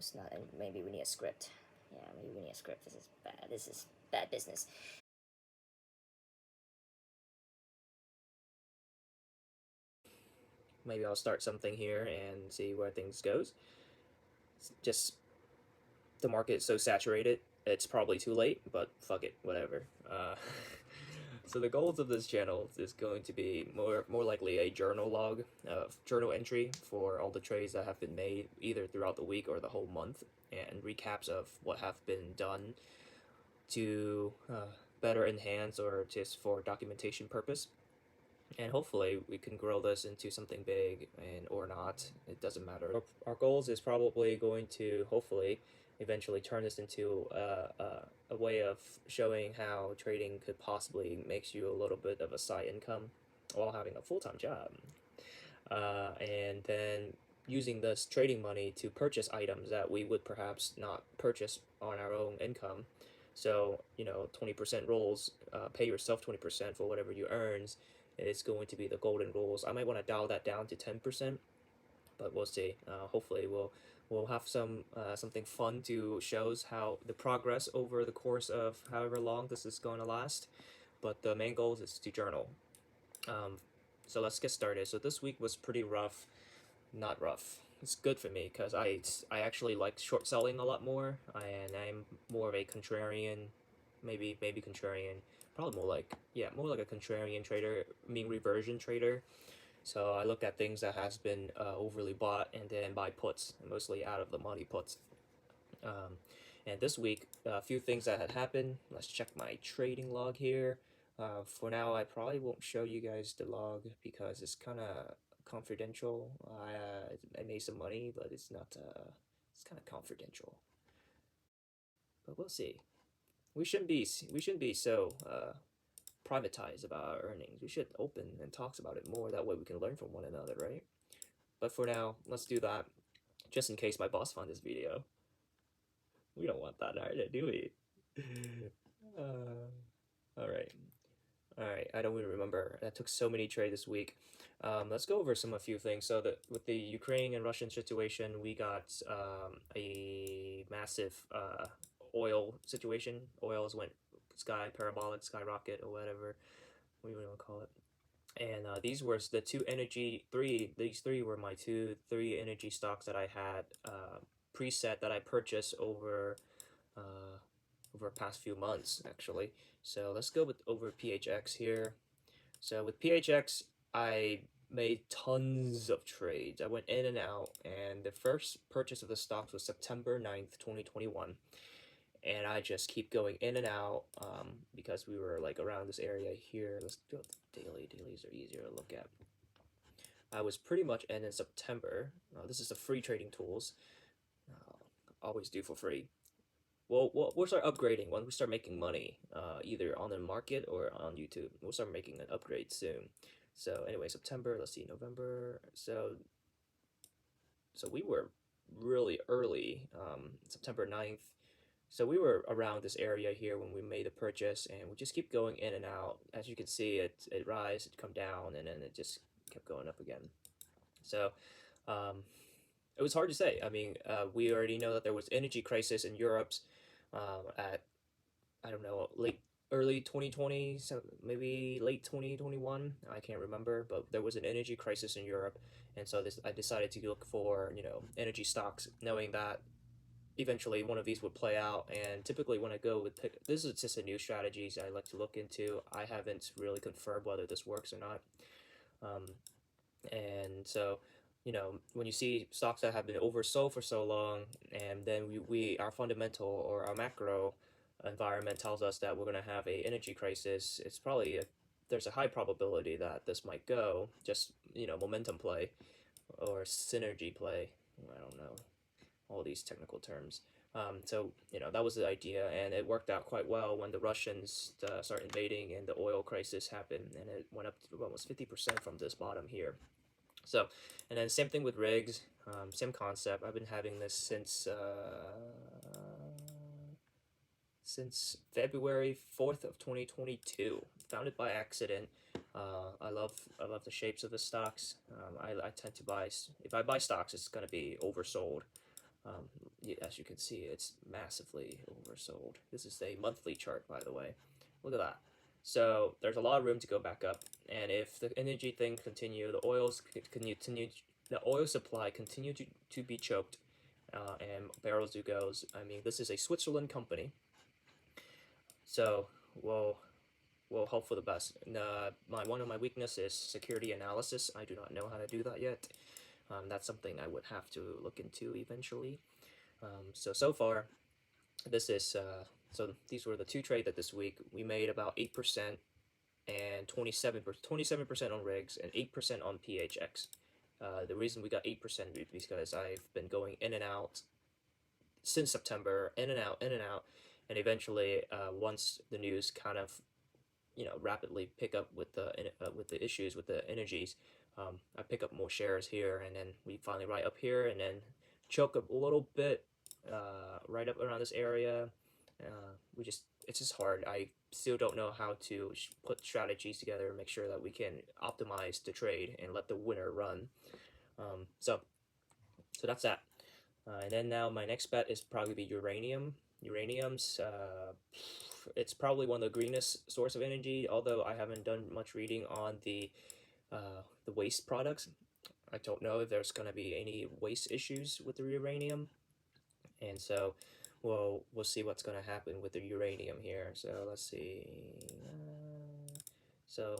items. Not and maybe we need a script. Yeah, maybe we need a script. This is bad. This is bad business. Maybe I'll start something here and see where things goes. Just the market is so saturated, it's probably too late, but fuck it, whatever. So the goals of this channel is going to be more likely a journal log, journal entry for all the trades that have been made either throughout the week or the whole month, and recaps of what have been done to better enhance or just for documentation purpose. And hopefully we can grow this into something big, and or not, it doesn't matter. Our goals is probably going to hopefully eventually turn this into a way of showing how trading could possibly makes you a little bit of a side income while having a full-time job, and then using this trading money to purchase items that we would perhaps not purchase on our own income. So 20% rules, pay yourself 20% for whatever you earns. It's going to be the golden rules. I might want to dial that down to 10%, but we'll see. Hopefully we'll have something fun to shows how the progress over the course of however long this is going to last. But the main goal is to journal. So let's get started. So this week was pretty rough. Not rough. It's good for me because I actually like short selling a lot more, and I'm more of a contrarian, maybe contrarian, probably more like a contrarian trader, mean reversion trader. So I look at things that has been overly bought and then buy puts, mostly out of the money puts. And this week, a few things that had happened. Let's check my trading log here. For now, I probably won't show you guys the log because it's kind of confidential. I made some money, but it's not. It's kind of confidential. But we'll see. We shouldn't be so privatized about our earnings. We should open and talk about it more. That way we can learn from one another, right? But for now, let's do that. Just in case my boss found this video. We don't want that either, do we? All right. All right, I don't even remember. I took so many trades this week. Let's go over a few things. So that with the Ukraine and Russian situation, we got a massive oil situation. Oils went parabolic, skyrocket, or whatever we want to call it. And these were the these three were my three energy stocks that I had preset that I purchased over the past few months, actually. So let's go over PHX here. So with PHX, I made tons of trades. I went in and out, and the first purchase of the stocks was September 9th, 2021. And I just keep going in and out because we were like around this area here. Let's do the daily. Dailies are easier to look at. I was pretty much in September. This is the free trading tools. Always do for free. We'll start upgrading when we start making money, either on the market or on YouTube. We'll start making an upgrade soon. So anyway, September, let's see, November. So we were really early, September 9th. So we were around this area here when we made the purchase, and we just keep going in and out. As you can see, it rise, it come down, and then it just kept going up again. So it was hard to say. I mean, we already know that there was energy crisis in Europe at, I don't know, early 2020, so maybe late 2021. I can't remember, but there was an energy crisis in Europe, and so I decided to look for energy stocks, knowing that eventually one of these would play out. And typically when I go with this is just a new strategies I like to look into. I haven't really confirmed whether this works or not. And so when you see stocks that have been oversold for so long, and then our fundamental or our macro environment tells us that we're going to have a energy crisis, it's probably there's a high probability that this might go just momentum play or synergy play. I don't know all these technical terms. So that was the idea, and it worked out quite well when the Russians started invading and the oil crisis happened, and it went up to almost 50% from this bottom here. So, and then same thing with rigs, same concept. I've been having this since February 4th of 2022. Found it by accident. I love the shapes of the stocks. I tend to buy, if I buy stocks, it's gonna be oversold. As you can see, it's massively oversold. This is a monthly chart, by the way. Look at that. So there's a lot of room to go back up, and if the energy thing continue, the oil supply continue to be choked, and barrels do goes. I mean, this is a Switzerland company, so we'll hope for the best. And, one of my weaknesses is security analysis. I do not know how to do that yet. That's something I would have to look into eventually. So far, this is so these were the two trades that this week we made about 8% and 27% on rigs and 8% on PHX. The reason we got 8% is because I've been going in and out since September, in and out, and eventually, once the news kind of rapidly pick up with the issues with the energies, I pick up more shares here, and then we finally right up here, and then choke up a little bit right up around this area. We just It's just hard. I still don't know how to put strategies together and make sure that we can optimize the trade and let the winner run. So that's that. And then now my next bet is probably be uranium. Uranium's it's probably one of the greenest source of energy. Although I haven't done much reading on the waste products, I don't know if there's gonna be any waste issues with the uranium, and so we'll see what's gonna happen with the uranium here. So let's see. So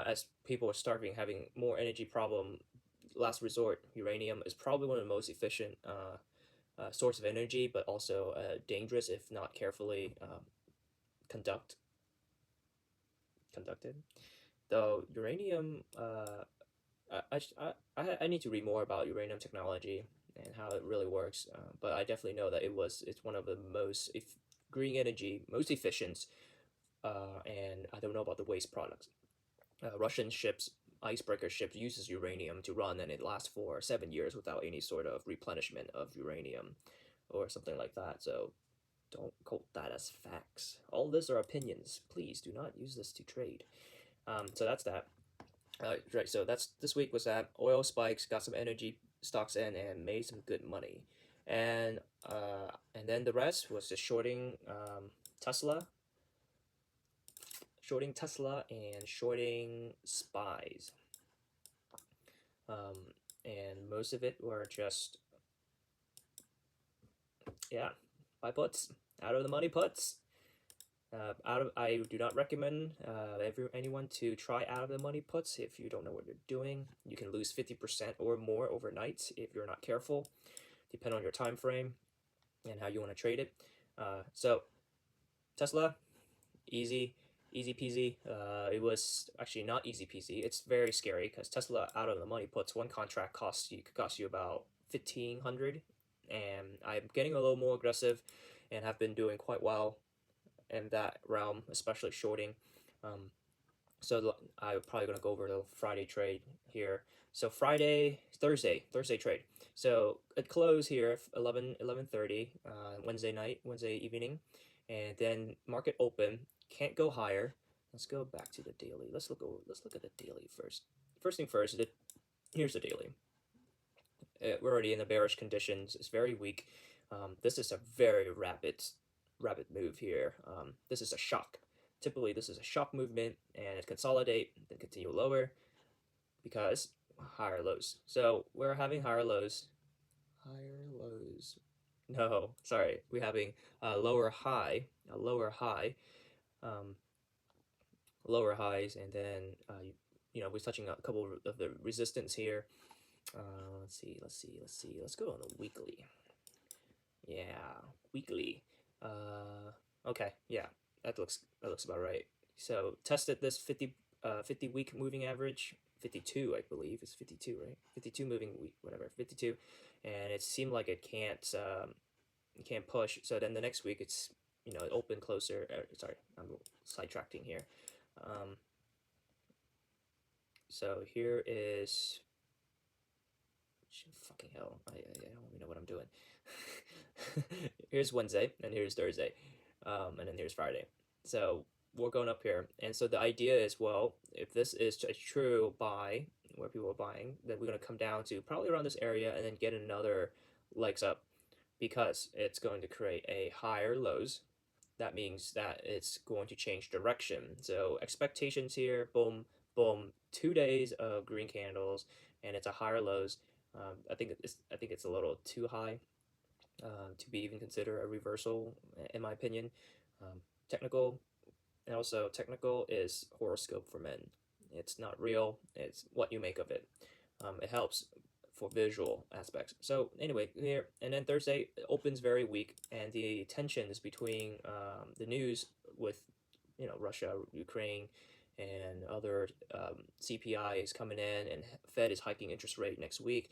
as people are starting having more energy problem, last resort uranium is probably one of the most efficient source of energy, but also dangerous if not carefully conducted. Though uranium, I need to read more about uranium technology and how it really works. But I definitely know that it's one of the most green energy, most efficient, and I don't know about the waste products. Russian ships, icebreaker ships, uses uranium to run, and it lasts for 7 years without any sort of replenishment of uranium, or something like that. So don't quote that as facts. All this are opinions. Please do not use this to trade. So that's that. Right. So that's this week was that oil spikes, got some energy stocks in, and made some good money, and then the rest was just Tesla, Tesla, and shorting spies. And most of it were just buy puts, out of the money puts. I do not recommend anyone to try out of the money puts if you don't know what you're doing. You can lose 50% or more overnight if you're not careful, depending on your time frame and how you want to trade it. So Tesla, easy peasy. It was actually not easy peasy. It's very scary because Tesla out of the money puts, one contract could cost you about 1,500, and I'm getting a little more aggressive and have been doing quite well in that realm, especially shorting. So I'm probably gonna go over the Friday trade here. So Thursday trade. So it closed here 11:30 Wednesday evening, and then market open. Can't go higher. Let's go back to the daily. Let's look at the daily first. First thing first, here's the daily. We're already in the bearish conditions. It's very weak. This is a very rapid move here. This is a shock. Typically, this is a shock movement, and it consolidate, then continue lower, because higher lows. So we're having higher lows. No, sorry, we're having a lower high, lower highs, and then we're touching a couple of the resistance here. Let's see. Let's go on the weekly. Yeah, weekly. Okay, yeah, that looks about right. So tested this 50 week moving average, 52 I believe, it's 52, right? 52 moving week, whatever, 52, and it seemed like it can't push. So then the next week it's it opened closer. Sorry, I'm sidetracking here. So here is fucking hell. I don't even know what I'm doing. Here's Wednesday, and here's Thursday, and then here's Friday. So we're going up here, and so the idea is, well, if this is a true buy where people are buying, then we're gonna come down to probably around this area and then get another legs up. because it's going to create a higher lows. That means that it's going to change direction. So expectations here, boom, boom, 2 days of green candles, and it's a higher lows. I think it's a little too high to be even considered a reversal, in my opinion. Um, technical and also technical is horoscope for men. It's not real. It's what you make of it. It helps for visual aspects. So anyway, here and then Thursday opens very weak, and the tensions between the news with Russia, Ukraine, and other CPI is coming in, and Fed is hiking interest rate next week.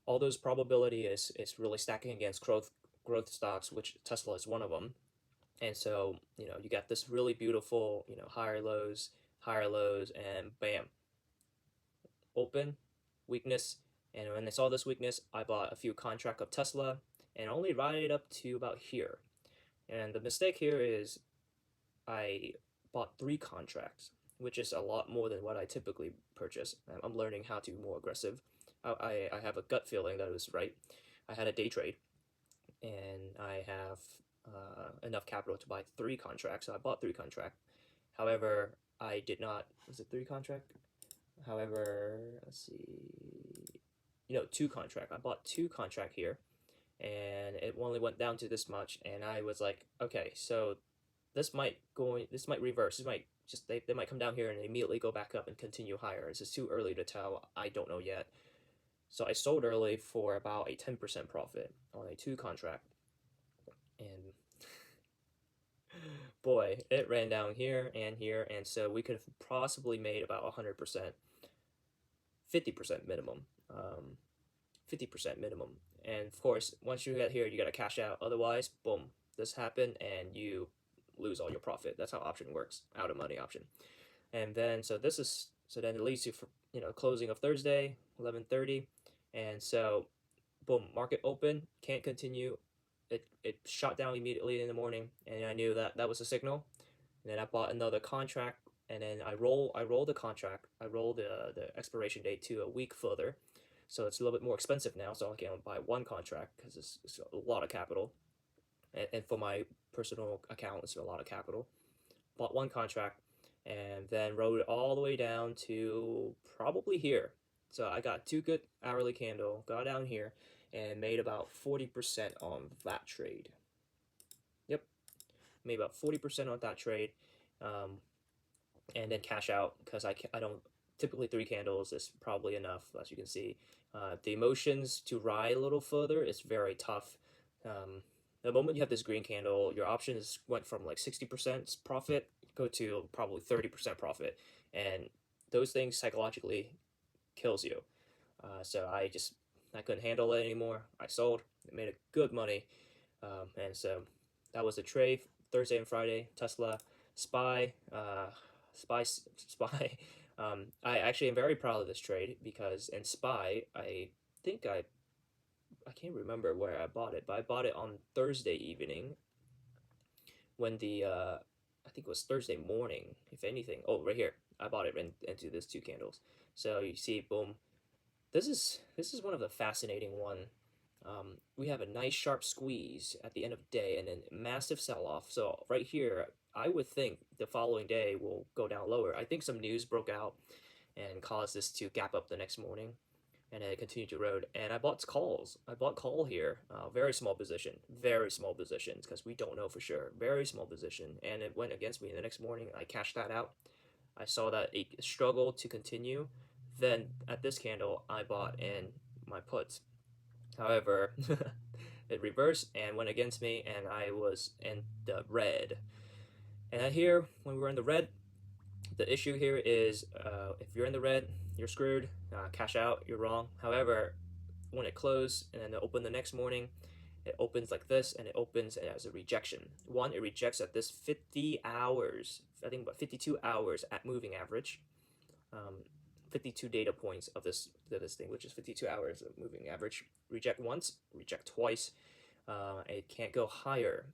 All those probability is really stacking against growth stocks, which Tesla is one of them. And so you got this really beautiful higher lows, and bam, open weakness. And when I saw this weakness, I bought a few contract of Tesla and only ride it up to about here. And the mistake here is I bought 3 contracts, which is a lot more than what I typically purchase. I'm learning how to be more aggressive. I have a gut feeling that it was right. I had a day trade, and I have enough capital to buy 3 contracts, so I bought 3 contracts. However, I did not. Was it 3 contract? However, let's see. 2 contract. I bought 2 contract here, and it only went down to this much, and I was like, okay, so this might reverse. They might come down here and immediately go back up and continue higher. It's just too early to tell. I don't know yet. So I sold early for about a 10% profit on a 2 contract, and boy, it ran down here, and so we could have possibly made about 100%, 50% minimum, 50% minimum. And of course, once you get here, you gotta cash out. Otherwise, boom, this happened, and you lose all your profit. That's how option works, out of money option. And then so then it leads to closing of Thursday, 11:30, and so boom, market open, can't continue. It shot down immediately in the morning, and I knew that that was a signal. And then I bought another contract, and then I roll the contract. I roll the expiration date to a week further, so it's a little bit more expensive now. So I can only buy 1 contract because it's a lot of capital, and for my personal account, it's a lot of capital. Bought 1 contract, and then rode it all the way down to probably here. So I got 2 good hourly candle, got down here, and made about 40% on that trade. Yep, made about 40% on that trade, um, and then cash out because I don't typically 3 candles is probably enough, as you can see. The emotions to ride a little further is very tough. The moment you have this green candle, your options went from like 60% profit go to probably 30% profit, and those things psychologically kills you. So I couldn't handle it anymore. I sold. It made a good money, and so that was the trade Thursday and Friday. Tesla, Spy, Spy. I actually am very proud of this trade because in Spy, think I can't remember where I bought it, but I bought it on Thursday evening when I think it was Thursday morning, if anything. Oh, right here. I bought it into this 2 candles. So you see, boom. This is one of the fascinating one. We have a nice sharp squeeze at the end of the day and then massive sell off. So right here, I would think the following day will go down lower. I think some news broke out and caused this to gap up the next morning, and then it continued to erode. And I bought calls. I bought call here, very small positions because we don't know for sure. Very small position, and it went against me the next morning. I cashed that out. I saw that it struggled to continue. Then at this candle, I bought in my puts. However, it reversed and went against me, and I was in the red. And here, when we were in the red, the issue here is if you're in the red, you're screwed. Cash out, you're wrong. However, when it closed and then it opened the next morning, it opens like this, and it opens as a rejection. One, it rejects at this 50 hours, I think about 52 hours at moving average. 52 data points of this thing, which is 52 hours of moving average. Reject once, reject twice. It can't go higher,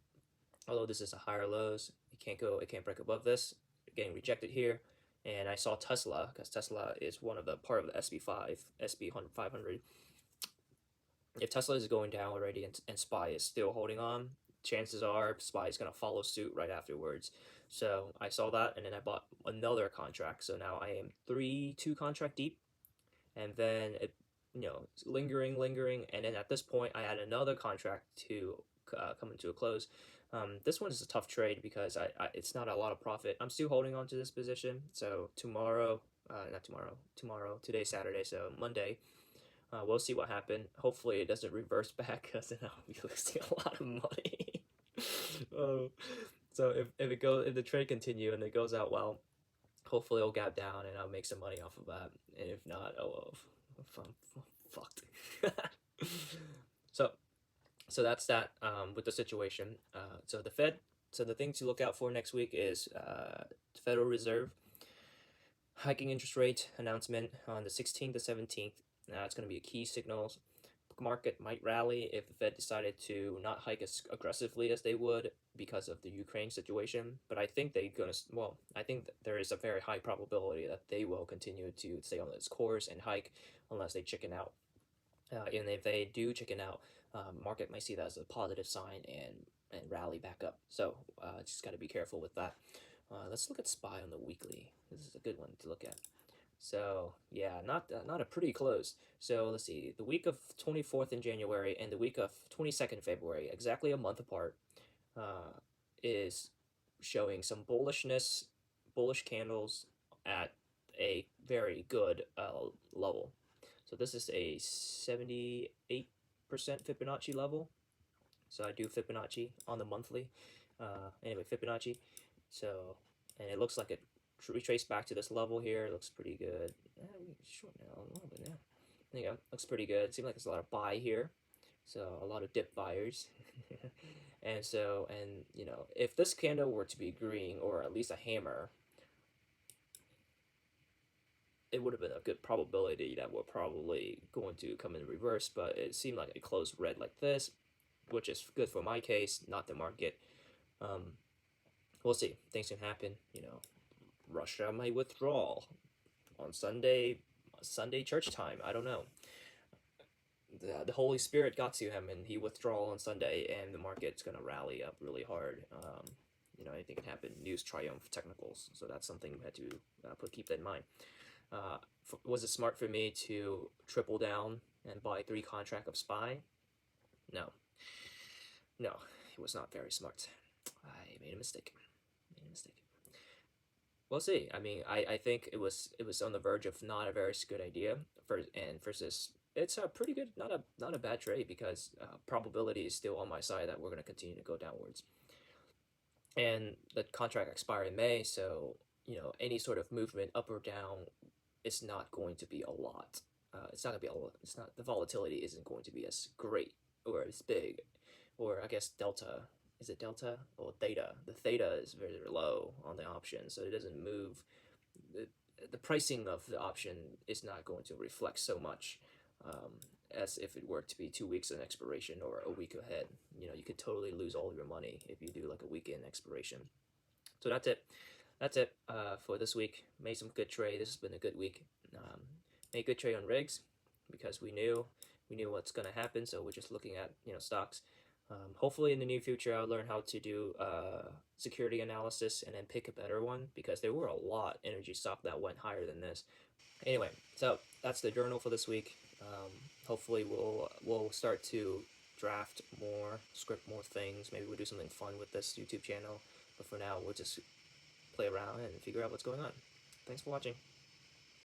although this is a higher lows. It can't break above this. Getting rejected here. And I saw Tesla because Tesla is one of the part of the SB 500. if Tesla is going down already and SPY is still holding on, chances are SPY is going to follow suit right afterwards. So I saw that, and then I bought another contract. So now I am two contract deep, and then it, lingering, and then at this point I had another contract to coming to a close. This one is a tough trade because it's not a lot of profit. I'm still holding on to this position. So tomorrow, not tomorrow, tomorrow, today's Saturday, so Monday, we'll see what happened. Hopefully it doesn't reverse back because then I'll be losing a lot of money. uh, so if the trade continue and it goes out well, hopefully it'll gap down and I'll make some money off of that. And if not, oh well, I'm fucked. so that's that with the situation. So the Fed. So the thing to look out for next week is Federal Reserve hiking interest rate announcement on the 16th to 17th. It's going to be a key signal. Market might rally if the Fed decided to not hike as aggressively as they would because of the Ukraine situation. But I think I think that there is a very high probability that they will continue to stay on this course and hike unless they chicken out. And if they do chicken out, market might see that as a positive sign and rally back up. So just got to be careful with that. Let's look at SPY on the weekly. This is a good one to look at. So yeah, not a pretty close. So let's see, the week of 24th in January and the week of 22nd February, exactly a month apart, is showing some bullish candles at a very good level. So this is a 78% Fibonacci level. So I do Fibonacci on the monthly. Anyway, Fibonacci. So, and it looks like it retraced back to this level here. It looks pretty good. Short now a little bit now. There you go. Looks pretty good. It seems like there's a lot of buy here. So a lot of dip buyers. And so, and if this candle were to be green or at least a hammer, it would have been a good probability that we're probably going to come in reverse, but it seemed like it closed red like this, which is good for my case, not the market. We'll see. Things can happen. Russia might withdraw on Sunday church time. I don't know. The Holy Spirit got to him, and he withdrew on Sunday, and the market's gonna rally up really hard. Anything can happen. News triumph technicals, so that's something we had to keep that in mind. Was it smart for me to triple down and buy 3 contract of SPY? No, it was not very smart. I made a mistake. We'll see. I mean, I think it was on the verge of not a very good idea. Versus it's a pretty good, not a bad trade because probability is still on my side that we're going to continue to go downwards. And the contract expired in May, so any sort of movement up or down, it's not going to be a lot. It's not going to be a lot. It's not, the volatility isn't going to be as great or as big, or I guess delta. Is it delta or theta? The theta is very low on the option, so it doesn't move. The pricing of the option is not going to reflect so much as if it were to be 2 weeks in expiration or a week ahead. You could totally lose all your money if you do like a weekend expiration. So that's it. For this week. Made some good trade. This has been a good week. Made good trade on rigs because we knew what's going to happen. So we're just looking at stocks. Hopefully in the near future I'll learn how to do security analysis and then pick a better one because there were a lot energy stock that went higher than this. Anyway, so that's the journal for this week. Hopefully we'll start to draft more, script more things. Maybe we'll do something fun with this YouTube channel. But for now, we'll just play around and figure out what's going on. Thanks for watching.